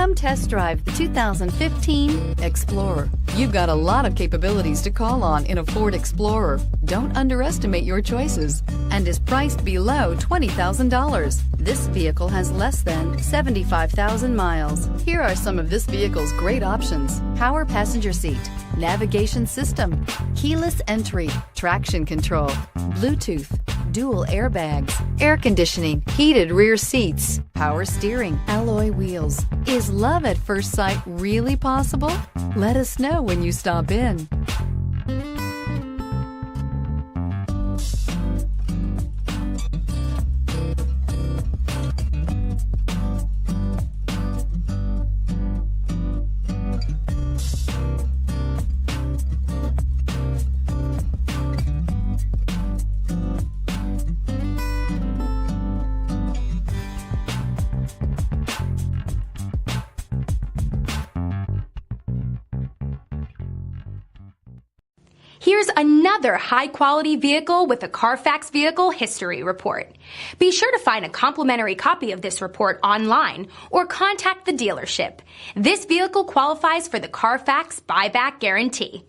Come test drive the 2015 Explorer. You've got a lot of capabilities to call on in a Ford Explorer. Don't underestimate your choices, and is priced below $20,000. This vehicle has less than 75,000 miles. Here are some of this vehicle's great options: power passenger seat, navigation system, keyless entry, traction control, Bluetooth, dual airbags, air conditioning, heated rear seats, power steering, alloy wheels. Is love at first sight really possible? Let us know when you stop in. Here's another high-quality vehicle with a CARFAX Vehicle History Report. Be sure to find a complimentary copy of this report online or contact the dealership. This vehicle qualifies for the CARFAX Buyback Guarantee.